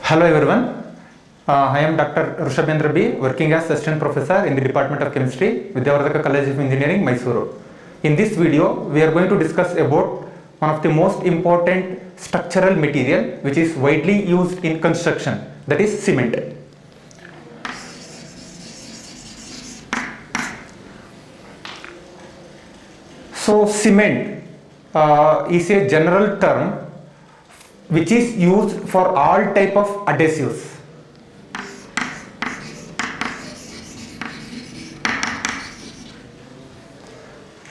Hello everyone, I am Dr. Rushabendra B, working as Assistant Professor in the Department of Chemistry, Vidyavardhaka College of Engineering, Mysuru. In this video, we are going to discuss about one of the most important structural material which is widely used in construction, that is cement. So cement is a general term which is used for all type of adhesives.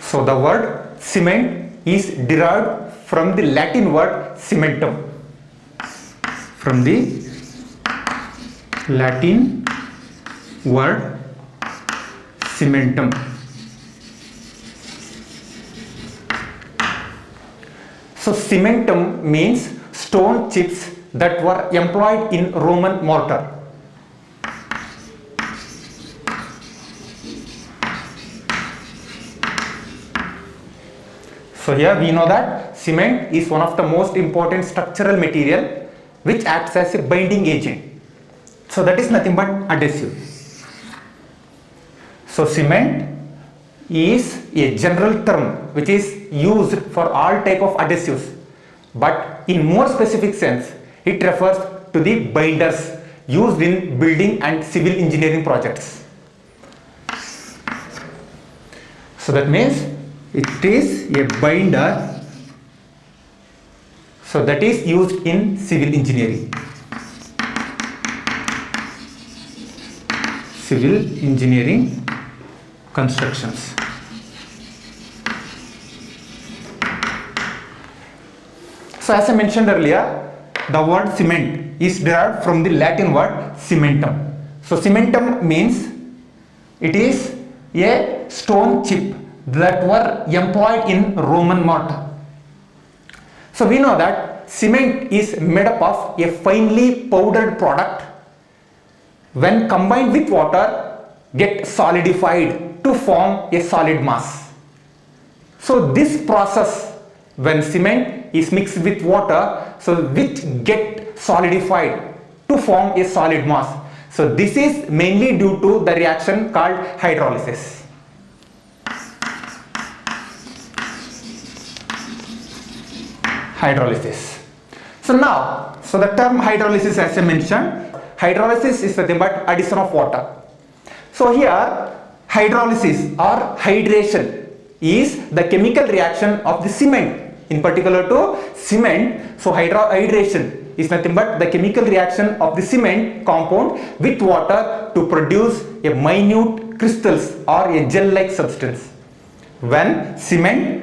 So the word cement is derived from the Latin word cementum. From the Latin word cementum. So cementum means stone chips that were employed in Roman mortar. So here we know that cement is one of the most important structural material which acts as a binding agent. So that is nothing but adhesive. So cement is a general term which is used for all type of adhesives, but in more specific sense it refers to the binders used in building and civil engineering projects. So that means it is a binder, so that is used in civil engineering. Civil engineering constructions. So as I mentioned earlier, the word cement is derived from the Latin word cementum. So cementum means it is a stone chip that were employed in Roman mortar. So we know that cement is made up of a finely powdered product when combined with water get solidified to form a solid mass. So this process, when cement is mixed with water, so which get solidified to form a solid mass. So this is mainly due to the reaction called hydrolysis. Hydrolysis. So now, so the term hydrolysis, as I mentioned, hydrolysis is nothing but addition of water. So here hydrolysis or hydration is the chemical reaction of the cement, in particular to cement. So hydration is nothing but the chemical reaction of the cement compound with water to produce a minute crystals or a gel-like substance. When cement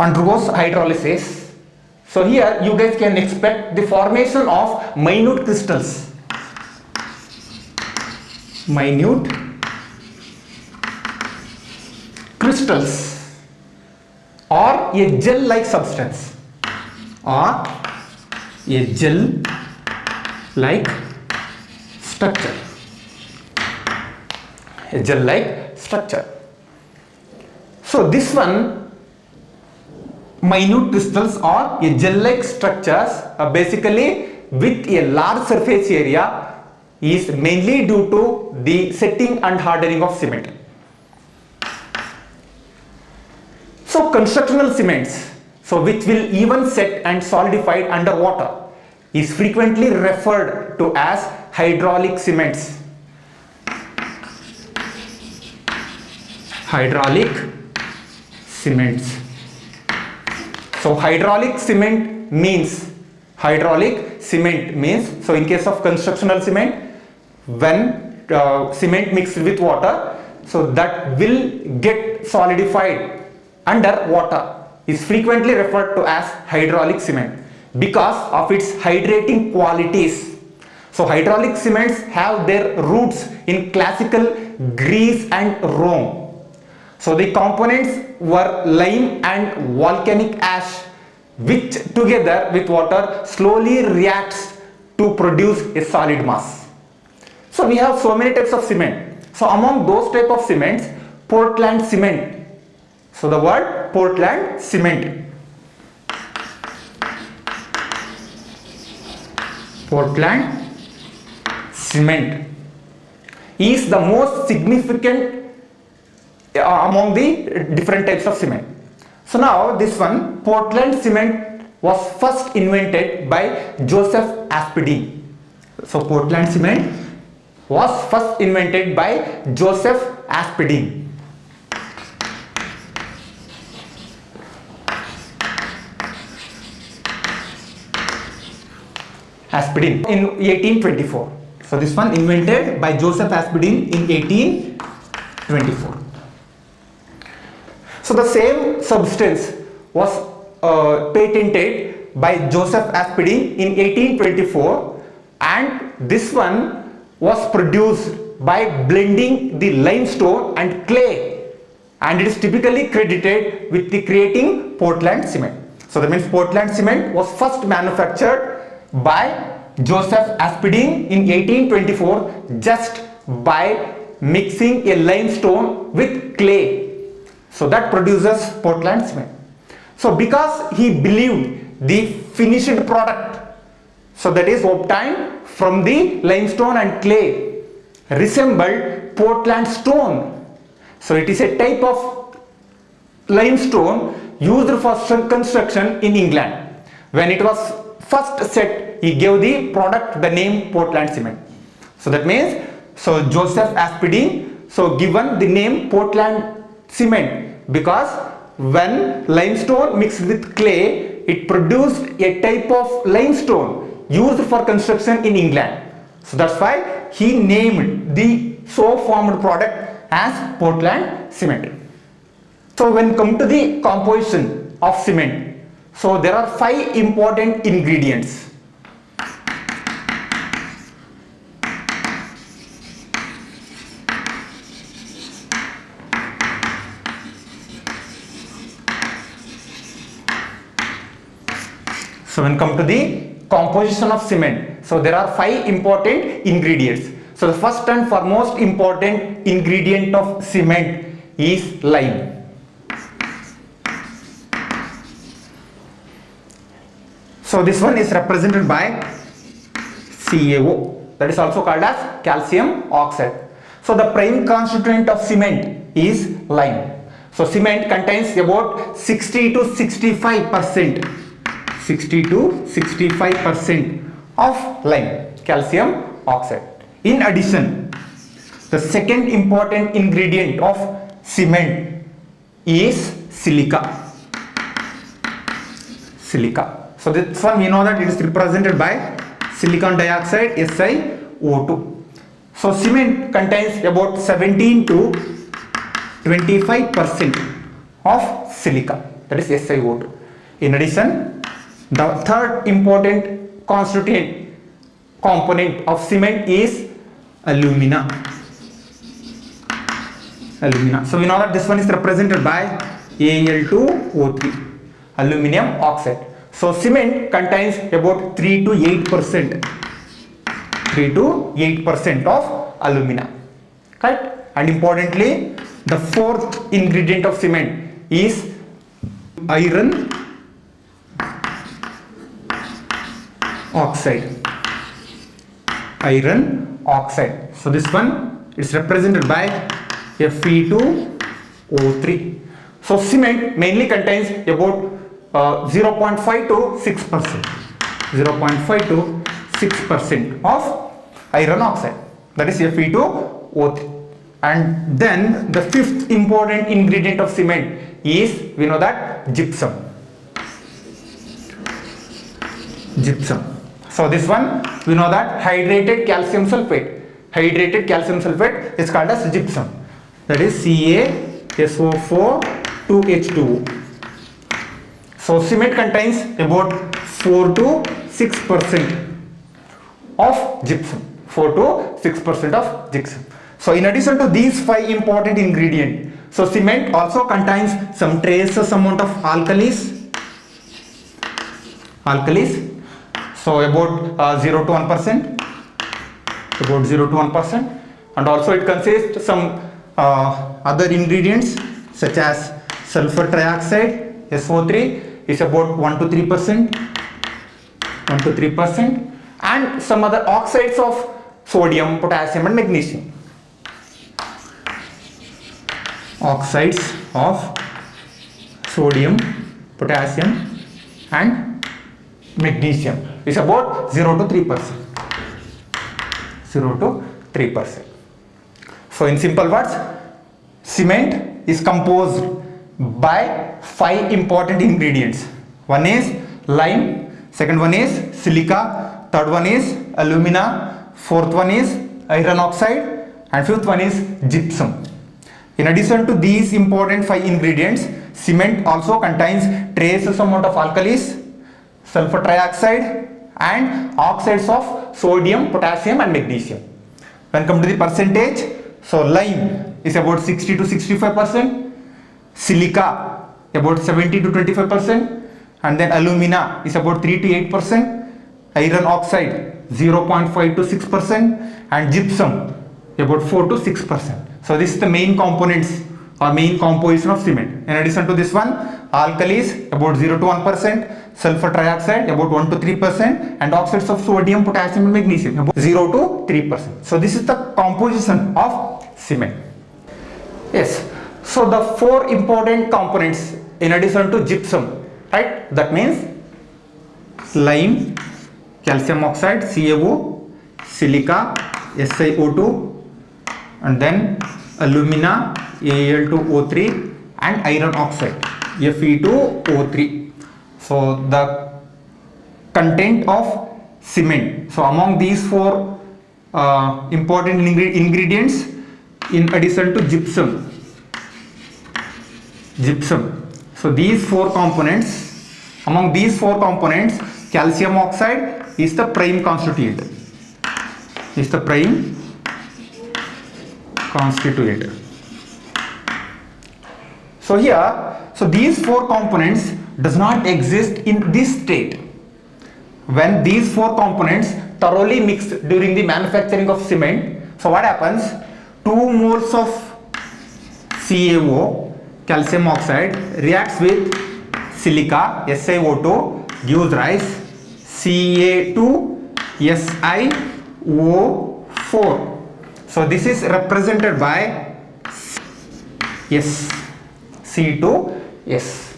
undergoes hydrolysis, so here you guys can expect the formation of minute crystals. Minute crystals or a gel-like substance, or a gel-like structure. A gel-like structure. So this one, minute crystals or a gel-like structures basically with a large surface area is mainly due to the setting and hardening of cement. So constructional cements, so which will even set and solidified under water, is frequently referred to as hydraulic cements. Hydraulic cements. So hydraulic cement means, so in case of constructional cement, when cement mixed with water, so that will get solidified under water, is frequently referred to as hydraulic cement because of its hydrating qualities. So hydraulic cements have their roots in classical Greece and Rome. So the components were lime and volcanic ash, which together with water slowly reacts to produce a solid mass. So we have so many types of cement. So among those type of cements, Portland cement. So the word Portland cement. Portland cement is the most significant among the different types of cement. So now this one, Portland cement was first invented by Joseph Aspidin. So Portland cement was first invented by Joseph Aspidin. Aspidin in 1824. So this one invented by Joseph Aspidin in 1824. So the same substance was patented by Joseph Aspidin in 1824, and this one was produced by blending the limestone and clay, and it is typically credited with the creating Portland cement. So that means Portland cement was first manufactured by Joseph Aspidin in 1824 just by mixing a limestone with clay. So that produces Portland cement. So because he believed the finished product, so that is obtained from the limestone and clay, resembled Portland stone. So it is a type of limestone used for construction in England. When it was first set, he gave the product the name Portland cement. So that means, so Joseph Aspidin so given the name Portland cement because when limestone mixed with clay, it produced a type of limestone used for construction in England. So that's why he named the so formed product as Portland cement. So when come to the composition of cement, so there are 5 important ingredients. So when come to the composition of cement, so there are 5 important ingredients. So the first and foremost important ingredient of cement is lime. So this one is represented by CaO, that is also called as calcium oxide. So the prime constituent of cement is lime. So cement contains about 60 to 65% of lime, calcium oxide. In addition, the second important ingredient of cement is silica. So this one we know that it is represented by silicon dioxide, SiO2. So cement contains about 17 to 25% of silica, that is SiO2. In addition, the third important constituent component of cement is alumina. So we know that this one is represented by Al2O3, aluminum oxide. So cement contains about 3 to 8% of alumina, right? And importantly, the fourth ingredient of cement is iron oxide. So this one is represented by Fe2O3. So cement mainly contains about 0.5 to 6% of iron oxide, that is Fe2O3. And then the fifth important ingredient of cement is, we know that, gypsum. So this one we know that hydrated calcium sulfate is called as gypsum, that is CaSO4 2H2O. So cement contains about 4 to 6% of gypsum. So in addition to these 5 important ingredients, so cement also contains some traces amount of alkalis. So about 0 to 1%, and also it consists some other ingredients such as sulfur trioxide, SO3 is about 1 to 3%, and some other oxides of sodium, potassium and magnesium. Oxides of sodium, potassium and magnesium is about 0 to 3%. 0 to 3%. So in simple words, cement is composed by 5 important ingredients. One is lime, second one is silica, third one is alumina, fourth one is iron oxide and fifth one is gypsum. In addition to these important 5 ingredients, cement also contains trace amount of alkalis, sulfur trioxide and oxides of sodium, potassium and magnesium. When come to the percentage, so lime is about 60 to 65%, silica about 70 to 25%, and then alumina is about 3 to 8%, iron oxide 0.5 to 6% and gypsum about 4 to 6%. So this is the main components or main composition of cement. In addition to this one, alkalis about 0 to 1%, sulfur trioxide about 1 to 3% and oxides of sodium, potassium and magnesium about 0 to 3%. So this is the composition of cement. Yes, so the 4 important components in addition to gypsum, right? That means lime, calcium oxide, CaO, silica, SiO2 and then alumina, Al2O3 and iron oxide, Fe2O3. So the content of cement. So among these 4 important ingredients, in addition to gypsum. So these 4 components, among these 4 components, calcium oxide is the prime constituent. So here, so these 4 components does not exist in this state. When these 4 components thoroughly mixed during the manufacturing of cement, so what happens? 2 moles of CaO, calcium oxide, reacts with silica, SiO2, gives rise Ca2SiO4. So this is represented by C2S.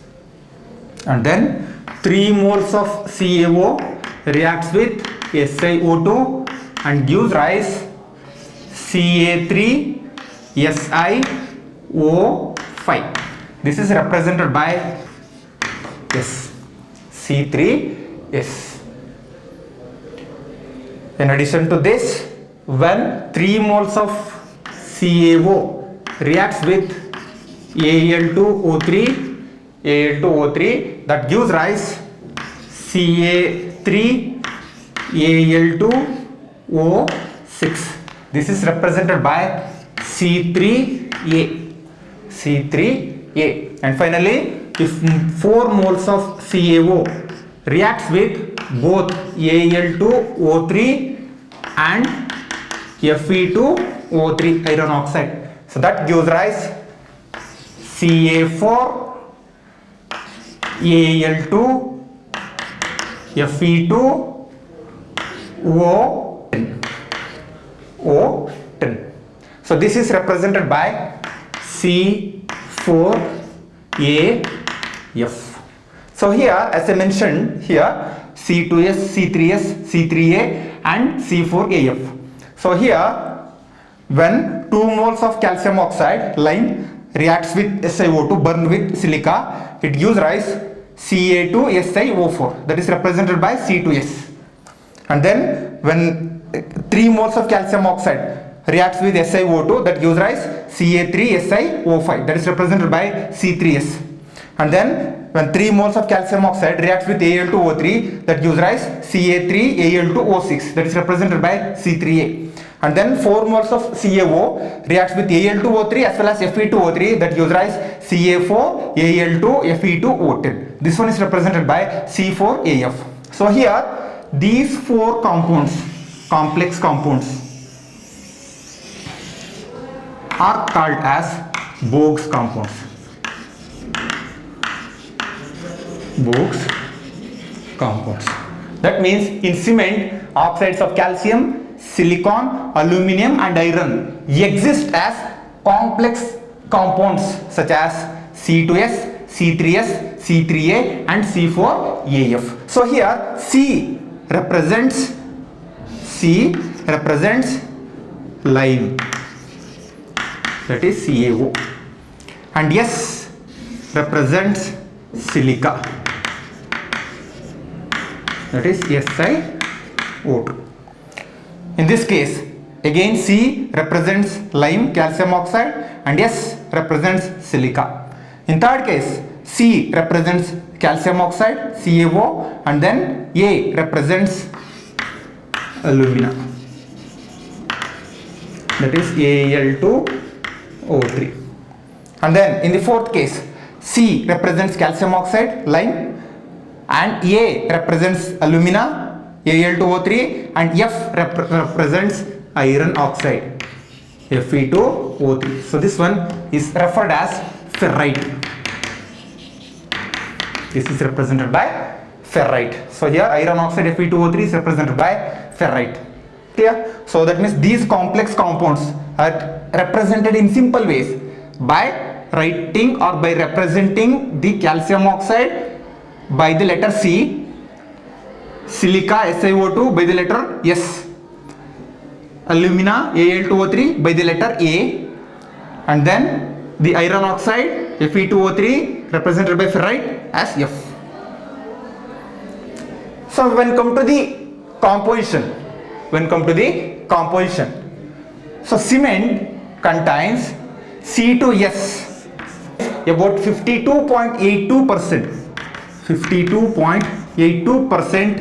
And then 3 moles of CaO reacts with SiO2 and gives rise Ca3SiO5. This is represented by C3S. In addition to this, when 3 moles of CaO reacts with Al2O3, that gives rise Ca3Al2O6. This is represented by C3A. And finally, if 4 moles of CaO reacts with both Al2O3 and Fe2O3 iron oxide, so that gives rise Ca4 Al2 Fe2O10. So this is represented by C4AF. So here, as I mentioned here, C2S, C3S, C3A and C4AF. So here, when 2 moles of calcium oxide, lime, reacts with SiO2, burn with silica, it gives rise Ca2SiO4, that is represented by C2S. And then when 3 moles of calcium oxide reacts with SiO2, that gives rise Ca3SiO5, that is represented by C3S. And then when 3 moles of calcium oxide reacts with Al2O3, that gives rise Ca3Al2O6, that is represented by C3A. And then 4 moles of CaO reacts with Al2O3 as well as Fe2O3, that gives rise Ca4Al2Fe2O10. This one is represented by C4AF. So here, these 4 compounds, complex compounds, are called as Bogue's compounds. Bogue's compounds. That means in cement, oxides of calcium, silicon, aluminum and iron exist as complex compounds such as C2S, C3S, C3A and C4AF. So here C represents lime, that is CaO, and S represents silica, that is SiO2. In this case, again C represents lime, calcium oxide, and S represents silica. In third case, C represents calcium oxide, CaO, and then A represents alumina, that is Al2O3. And then in the fourth case, C represents calcium oxide, lime, and A represents alumina, Al2O3, and F represents iron oxide, Fe2O3. So this one is referred as ferrite. This is represented by ferrite. So here iron oxide Fe2O3 is represented by ferrite. Clear? So that means these complex compounds are represented in simple ways by writing or by representing the calcium oxide by the letter C, silica SiO2 by the letter S, alumina Al2O3 by the letter A, and then the iron oxide Fe2O3 represented by ferrite as F. So when come to the composition, so cement contains C2S about 52.82%, 52.82%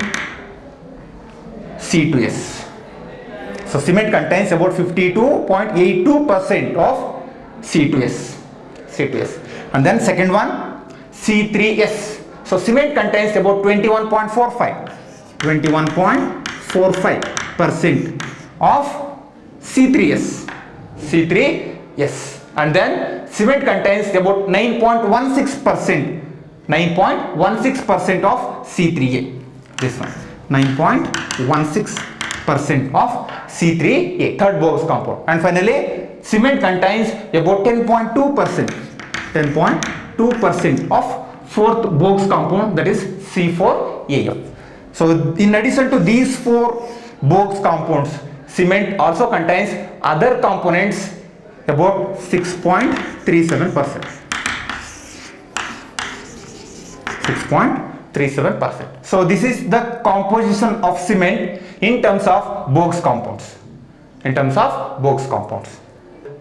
C2S. So cement contains about 52.82% of C2S. And then second one, C3S. So cement contains about 21.45% of C3S. And then cement contains about 9.16% of C3A. This one, 9.16% of C3A, third Bogus compound. And finally, cement contains about 10.2% of fourth Bogus compound, that is C4AF. So in addition to these four Bogus compounds, cement also contains other components about 6.37%. 6.37%. So this is the composition of cement in terms of Bogus compounds.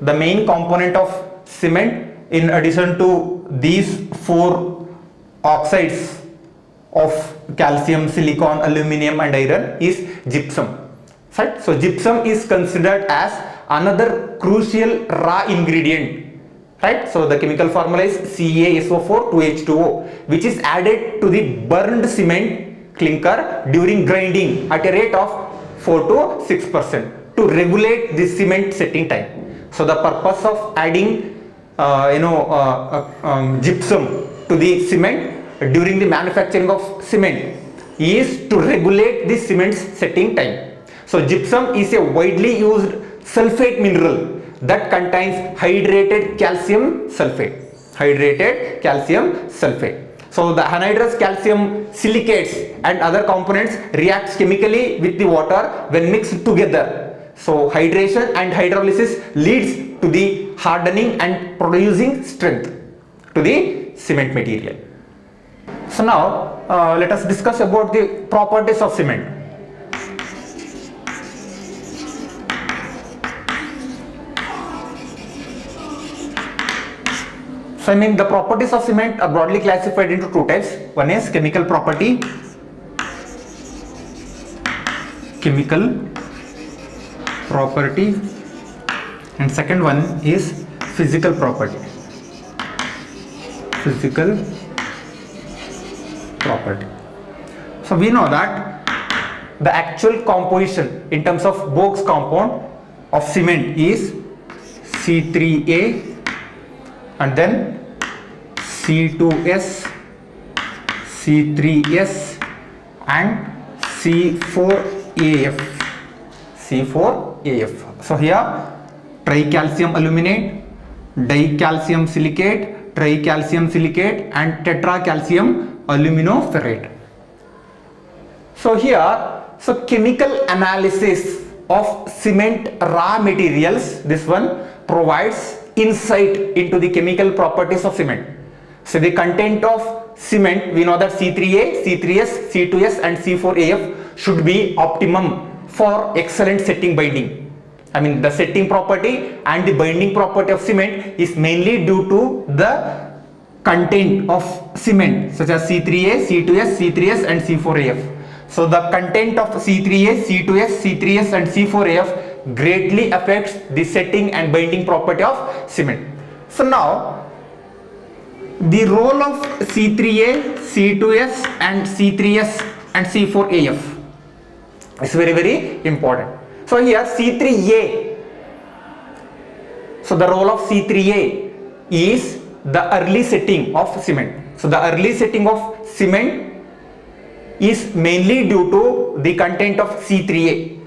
The main component of cement, in addition to these four oxides of calcium, silicon, aluminum and iron, is gypsum. Right? So gypsum is considered as another crucial raw ingredient. Right? So the chemical formula is CaSO4 2H2O, which is added to the burned cement clinker during grinding at a rate of 4 to 6% to regulate the cement setting time. So the purpose of adding gypsum to the cement during the manufacturing of cement is to regulate the cement's setting time. So gypsum is a widely used sulfate mineral that contains hydrated calcium sulfate. So the anhydrous calcium silicates and other components reacts chemically with the water when mixed together. So hydration and hydrolysis leads to the hardening and producing strength to the cement material. So now let us discuss about the properties of cement. So the properties of cement are broadly classified into two types. One is chemical property, and second one is physical property. So we know that the actual composition in terms of Bogus compound of cement is C3A and then C2S, C3S and C4 C4AF. C4AF. So here tricalcium aluminate, dicalcium silicate, tricalcium silicate and tetracalcium aluminoferrate. So here, so chemical analysis of cement raw materials, this one provides insight into the chemical properties of cement. So the content of cement, we know that C3A, C3S, C2S and C4AF should be optimum for excellent setting binding. I mean the setting property and the binding property of cement is mainly due to the content of cement such as C3A, C2S, C3S and C4AF. So the content of C3A, C2S, C3S and C4AF greatly affects the setting and binding property of cement. So now the role of C3A, C2S and C3S and C4AF is very important. So here C3A, so the role of C3A is the early setting of cement. So the early setting of cement is mainly due to the content of C3A.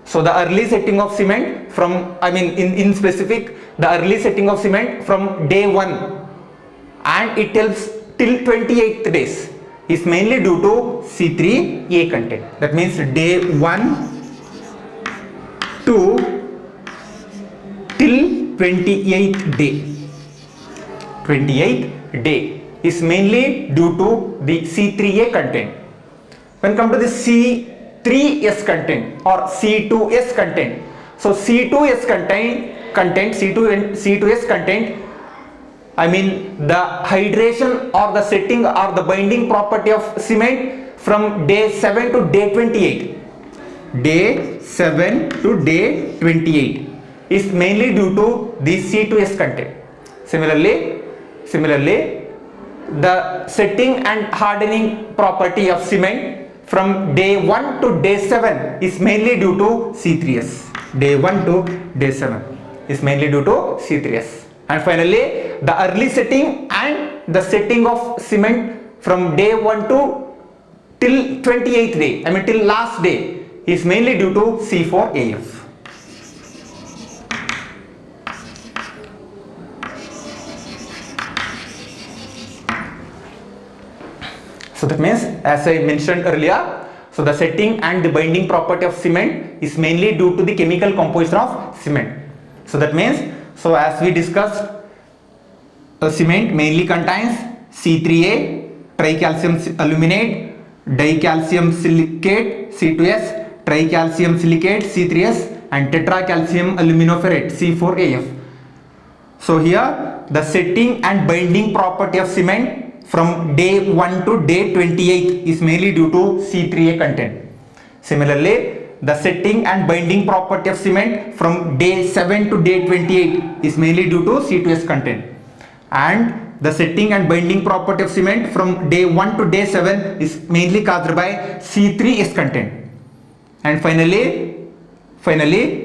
So the early setting of cement from, I mean in specific, the early setting of cement from day 1 and it tells till 28th days is mainly due to C3A content. That means day 1 to till 28th day. 28th day is mainly due to the C3A content. When come to the C3S content or C2S content, so C2S content, C2S content, I mean the hydration or the setting or the binding property of cement from day 7 to day 28. Day 7 to day 28 is mainly due to the C2S content. Similarly, the setting and hardening property of cement from day 1 to day 7 is mainly due to C3S. Day 1 to day 7 is mainly due to C3S. And finally, the early setting and the setting of cement from day 1 to till 28th day, I mean till last day, is mainly due to C4AF. So that means, as I mentioned earlier, so the setting and the binding property of cement is mainly due to the chemical composition of cement. So that means, so as we discussed, cement mainly contains C3A, tricalcium aluminate, dicalcium silicate, C2S, tricalcium silicate, C3S and tetracalcium aluminoferrate, C4AF. So here the setting and binding property of cement from day 1 to day 28 is mainly due to C3A content. Similarly, the setting and binding property of cement from day 7 to day 28 is mainly due to C2S content. And the setting and binding property of cement from day 1 to day 7 is mainly caused by C3S content. And finally,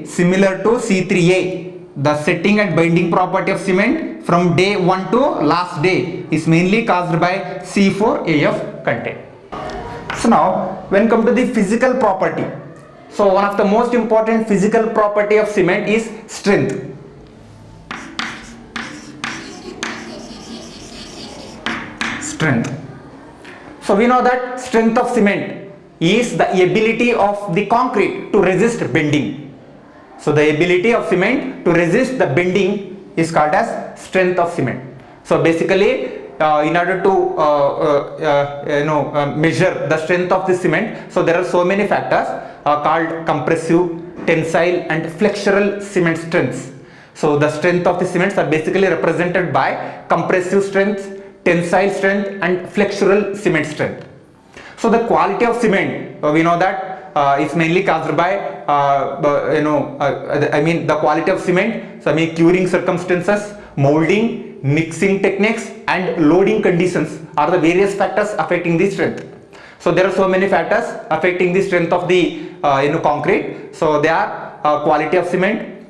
similar to C3A, the setting and binding property of cement from day 1 to last day is mainly caused by C4AF content. So now, when come to the physical property, so one of the most important physical property of cement is strength. So we know that strength of cement is the ability of the concrete to resist bending. So the ability of cement to resist the bending is called as strength of cement. So basically, in order to measure the strength of the cement, so there are so many factors called compressive, tensile and flexural cement strengths. So the strength of the cements are basically represented by compressive strength, tensile strength and flexural cement strength. So the quality of cement, we know that it's mainly caused by the quality of cement, so curing circumstances, molding, mixing techniques and loading conditions are the various factors affecting the strength. So there are so many factors affecting the strength of the concrete. So they are quality of cement,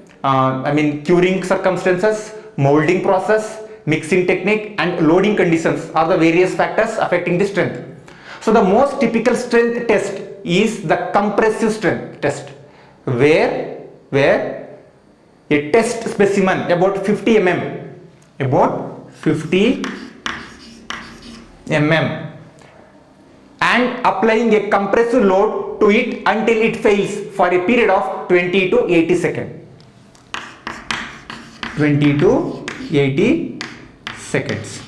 curing circumstances, molding process, mixing technique and loading conditions are the various factors affecting the strength. So the most typical strength test is the compressive strength test, where a test specimen about 50 mm and applying a compressive load to it until it fails for a period of 20 to 80 seconds. 20 to 80 seconds.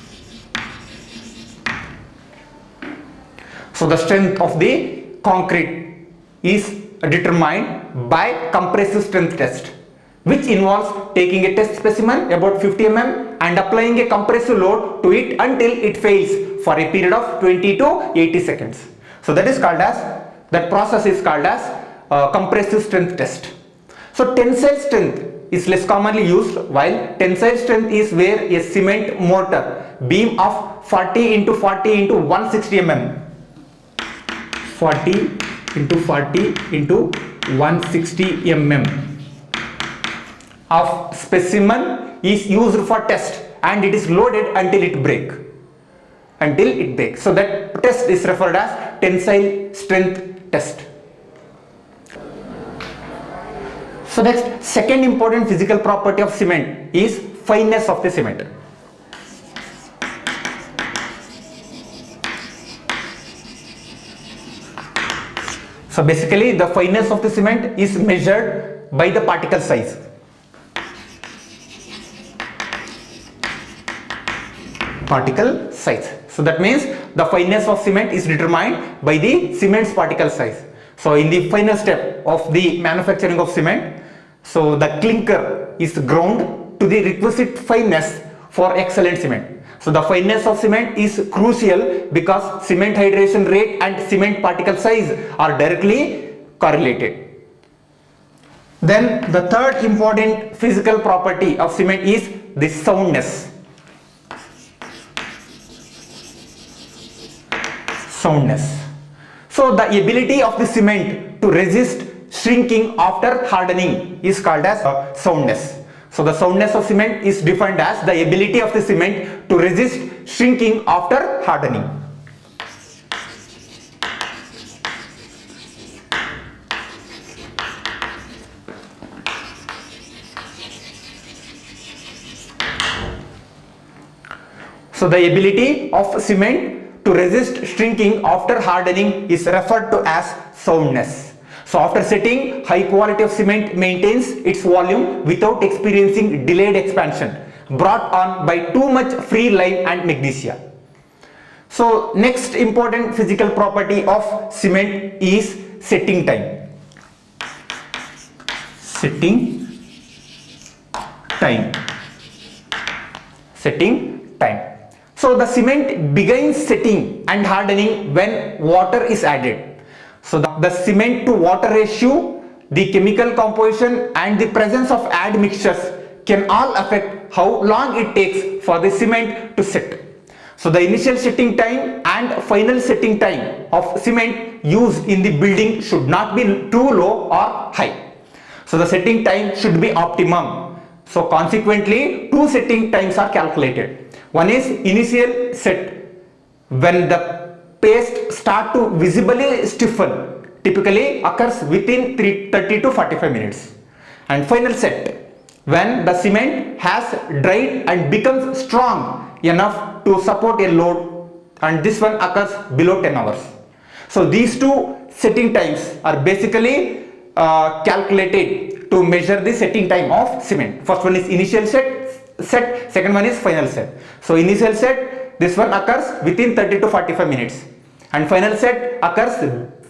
So the strength of the concrete is determined by compressive strength test, which involves taking a test specimen about 50 mm and applying a compressive load to it until it fails for a period of 20 to 80 seconds. So that process is called as compressive strength test. So tensile strength is less commonly used, while tensile strength is where a cement mortar beam of 40 into 40 into 160 mm 40 into 40 into 160 mm of specimen is used for test, and it is loaded until it breaks. So that test is referred as tensile strength test. So next, second important physical property of cement is fineness of the cement. So basically the fineness of the cement is measured by the particle size. So that means the fineness of cement is determined by the cement's particle size. So in the final step of the manufacturing of cement, so the clinker is ground to the requisite fineness for excellent cement. So the fineness of cement is crucial because cement hydration rate and cement particle size are directly correlated. Then the third important physical property of cement is the soundness. So the ability of the cement to resist shrinking after hardening is called as soundness. So the soundness of cement is defined as the ability of the cement to resist shrinking after hardening. So the ability of cement to resist shrinking after hardening is referred to as soundness. So after setting, high quality of cement maintains its volume without experiencing delayed expansion brought on by too much free lime and magnesia. So next important physical property of cement is setting time. Setting time. So the cement begins setting and hardening when water is added. So the cement to water ratio, the chemical composition and the presence of admixtures can all affect how long it takes for the cement to set. So the initial setting time and final setting time of cement used in the building should not be too low or high. So the setting time should be optimum. So consequently, two setting times are calculated. One is initial set, when the paste start to visibly stiffen, typically occurs within 30 to 45 minutes. And final set, when the cement has dried and becomes strong enough to support a load, and this one occurs below 10 hours. So these two setting times are basically calculated to measure the setting time of cement. First one is initial set, second one is final set. So initial set, this one occurs within 30 to 45 minutes, and final set occurs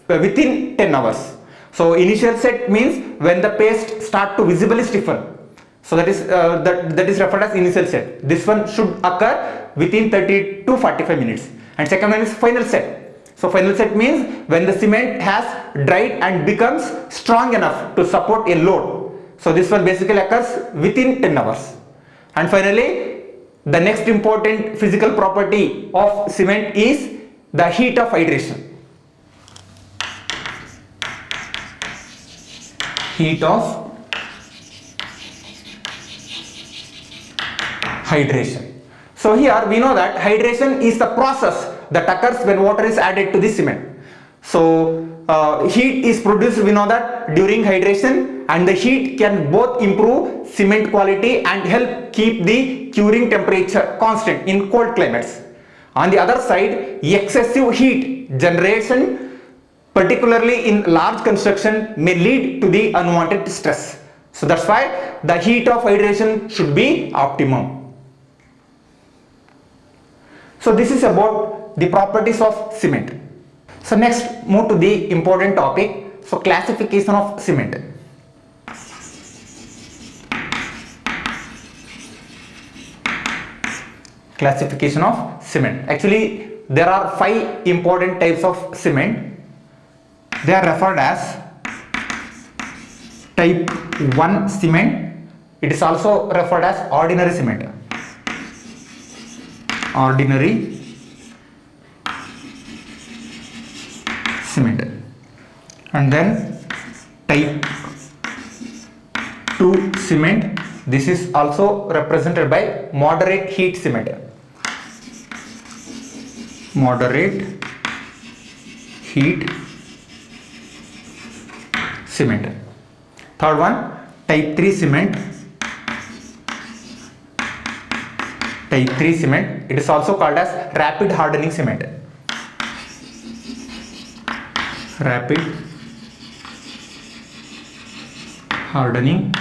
within 10 hours. So initial set means when the paste start to visibly stiffen. So that is referred as initial set. This one should occur within 30 to 45 minutes. And second one is final set. So final set means when the cement has dried and becomes strong enough to support a load. So this one basically occurs within 10 hours. And finally, the next important physical property of cement is the heat of hydration. Heat of hydration. So here we know that hydration is the process that occurs when water is added to the cement. So heat is produced, we know that, during hydration, and the heat can both improve cement quality and help keep the curing temperature constant in cold climates. On the other side, excessive heat generation, particularly in large construction, may lead to the unwanted stress. So that's why the heat of hydration should be optimum. So this is about the properties of cement. So next, move to the important topic. So classification of cement. Classification of cement. Actually, there are 5 important types of cement. They are referred as type 1 cement. It is also referred as ordinary cement. Ordinary cement. And then type 2 cement. This is also represented by moderate heat cement. Moderate heat cement. Third one, type 3 cement. Type 3 cement. It is also called as rapid hardening cement. Rapid hardening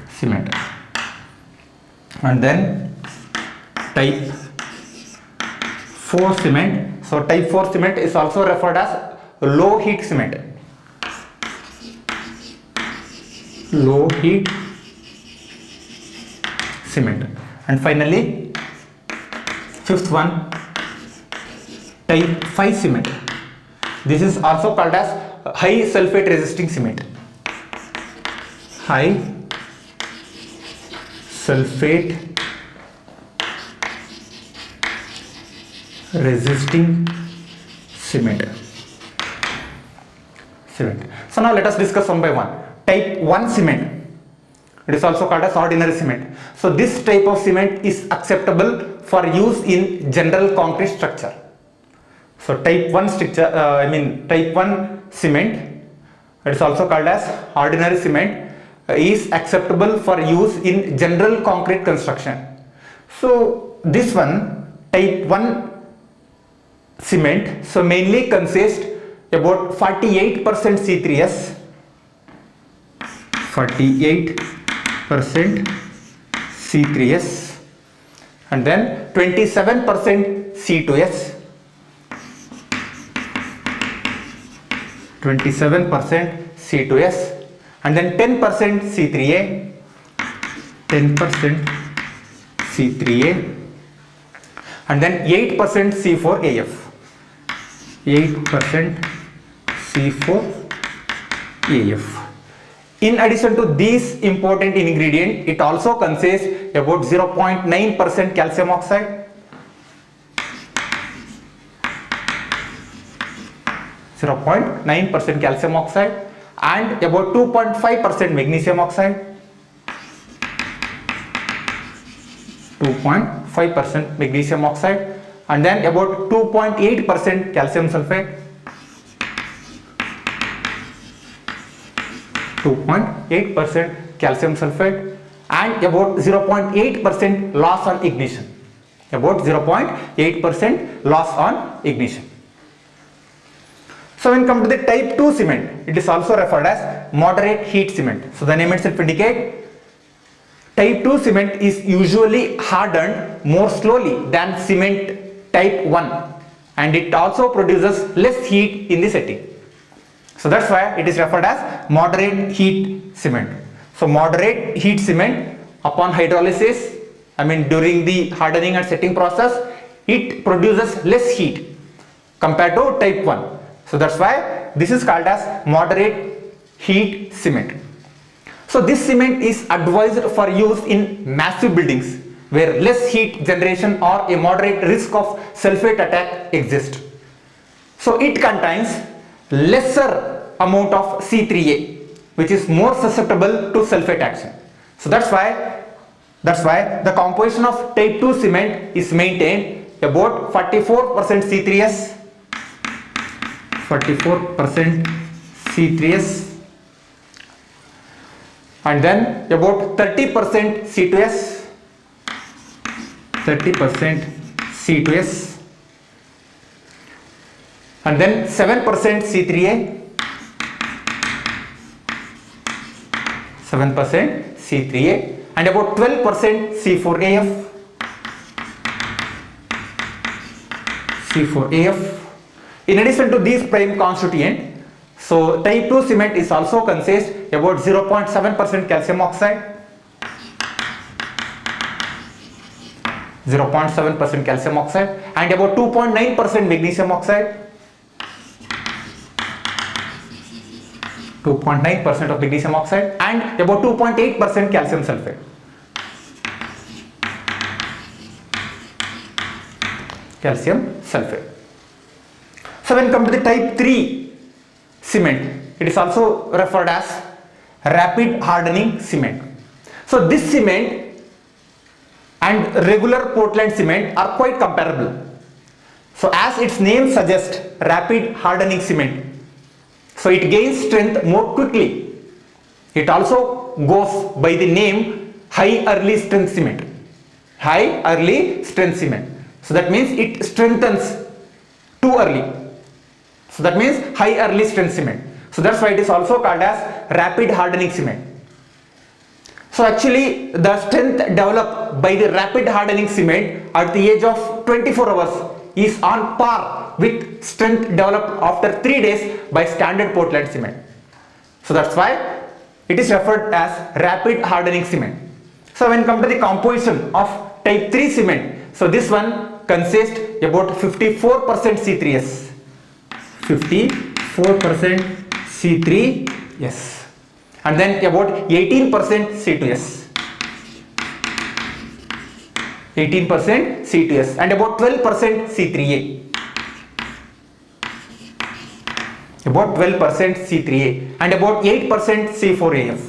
cement. And then type 4 cement. So type 4 cement is also referred as low heat cement. Low heat cement. And finally, fifth one, type 5 cement. This is also called as high sulfate resisting cement. High sulfate resisting cement. So now let us discuss one by one. Type 1 cement. It is also called as ordinary cement. So this type of cement is acceptable for use in general concrete structure. So type 1 type 1 cement, it is also called as ordinary cement, is acceptable for use in general concrete construction. So this one, type 1 cement, so mainly consists about 48% C3S, 48% C3S, and then 27% C2S, 27% C2S, and then 10% C3A, 10% C3A, and then 8% C4AF, 8% C4AF. In addition to these important ingredient, it also consists about 0.9% calcium oxide, 0.9% calcium oxide, and about 2.5% magnesium oxide, 2.5% magnesium oxide, and then about 2.8% calcium sulfate, 2.8% calcium sulfate, and about 0.8% loss on ignition, about 0.8% loss on ignition. So when come to the type 2 cement, it is also referred as moderate heat cement. So the name itself indicate type 2 cement is usually hardened more slowly than cement type 1, and it also produces less heat in the setting. So that's why it is referred as moderate heat cement. So moderate heat cement, upon hydrolysis, during the hardening and setting process, it produces less heat compared to type 1. So that's why this is called as moderate heat cement. So this cement is advised for use in massive buildings where less heat generation or a moderate risk of sulfate attack exists. So it contains lesser amount of C3A, which is more susceptible to sulfate action. So that's why the composition of type 2 cement is maintained about 44% C3S, 44% C3S, and then about 30% C2S, 30% C2S, and then 7% C3A, 7% C3A, and about 12% C4AF, C4AF. In addition to these prime constituent, so type 2 cement is also consists about 0.7% calcium oxide, 0.7% calcium oxide, and about 2.9% magnesium oxide, 2.9% of magnesium oxide, and about 2.8% calcium sulfate. Calcium sulfate. So when come to the type 3 cement, it is also referred as rapid hardening cement. So this cement and regular Portland cement are quite comparable. So as its name suggests, rapid hardening cement, so it gains strength more quickly. It also goes by the name high early strength cement, high early strength cement. So that means it strengthens too early. So that means high early strength cement. So that's why it is also called as rapid hardening cement. So actually the strength developed by the rapid hardening cement at the age of 24 hours is on par with strength developed after 3 days by standard Portland cement. So that's why it is referred as rapid hardening cement. So when come to the composition of type 3 cement, so this one consists about 54% C3S, 54% C3S, and then about 18% C2S, 18% C2S, and about 12% C3A, about 12% C3A, and about 8% C4AF,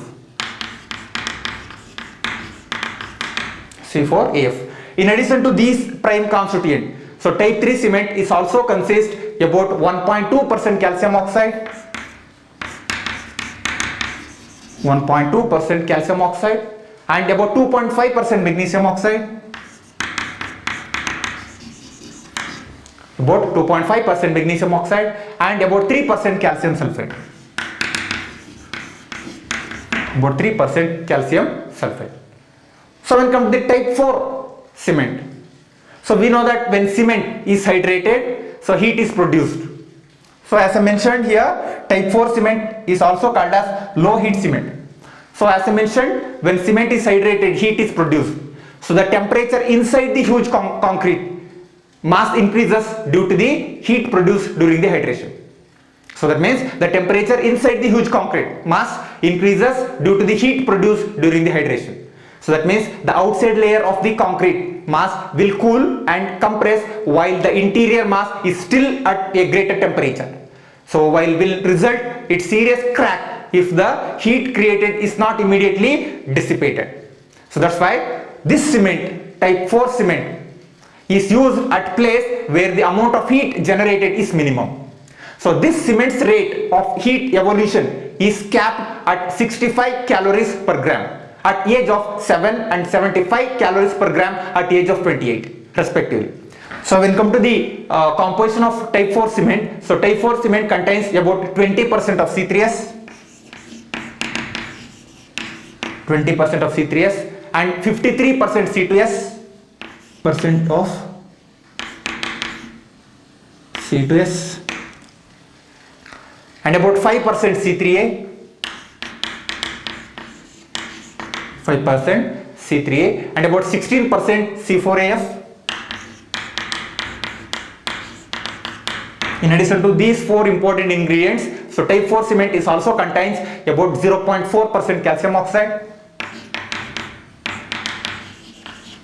C4AF. In addition to these prime constituent, so type 3 cement is also consists about 1.2% calcium oxide, 1.2% calcium oxide, and about 2.5% magnesium oxide, about 2.5% magnesium oxide, and about 3% calcium sulfate, about 3% calcium sulfate. So when come to the type 4 cement, so we know that when cement is hydrated, so heat is produced. So as I mentioned here, type 4 cement is also called as low heat cement. So as I mentioned, when cement is hydrated, heat is produced. So the temperature inside the huge concrete mass increases due to the heat produced during the hydration. So that means the temperature inside the huge concrete mass increases due to the heat produced during the hydration. So that means the outside layer of the concrete mass will cool and compress while the interior mass is still at a greater temperature. So while will result its serious crack if the heat created is not immediately dissipated. So that's why this cement, type 4 cement, is used at place where the amount of heat generated is minimum. So this cement's rate of heat evolution is capped at 65 calories per gram at age of 7 and 75 calories per gram at age of 28 respectively. So when come to the composition of type 4 cement, so type 4 cement contains about 20% of C3S, 20% of C3S, and 53% C2S, percent of C2S, and about 5% C3A, 5% C3A, and about 16% C4AF. In addition to these 4 important ingredients, so type 4 cement is also contains about 0.4% calcium oxide,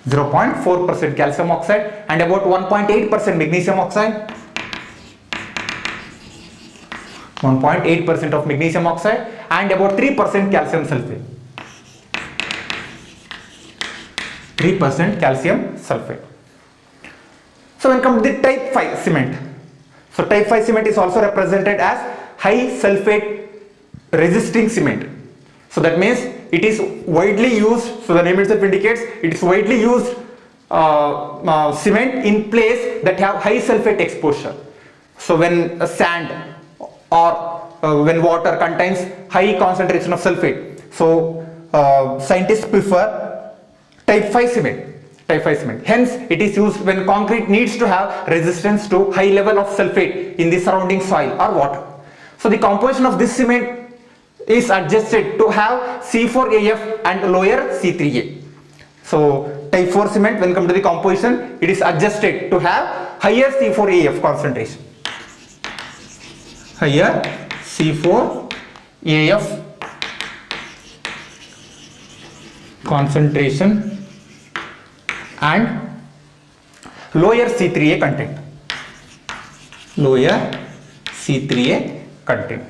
0.4% calcium oxide, and about 1.8% magnesium oxide, 1.8% of magnesium oxide, and about 3% calcium sulfate, 3% calcium sulfate. So when come to the type 5 cement, So type 5 cement is also represented as high sulfate resisting cement. So that means it is widely used, so the name itself indicates it is widely used cement in place that have high sulfate exposure. So when sand or when water contains high concentration of sulfate, so scientists prefer type 5 cement. Type 5 cement. Hence, it is used when concrete needs to have resistance to high level of sulfate in the surrounding soil or water. So the composition of this cement is adjusted to have C4AF and lower C3A. So type 4 cement, when come to the composition, it is adjusted to have higher C4AF concentration. Higher C4AF concentration and lower C3A content. Lower C3A content.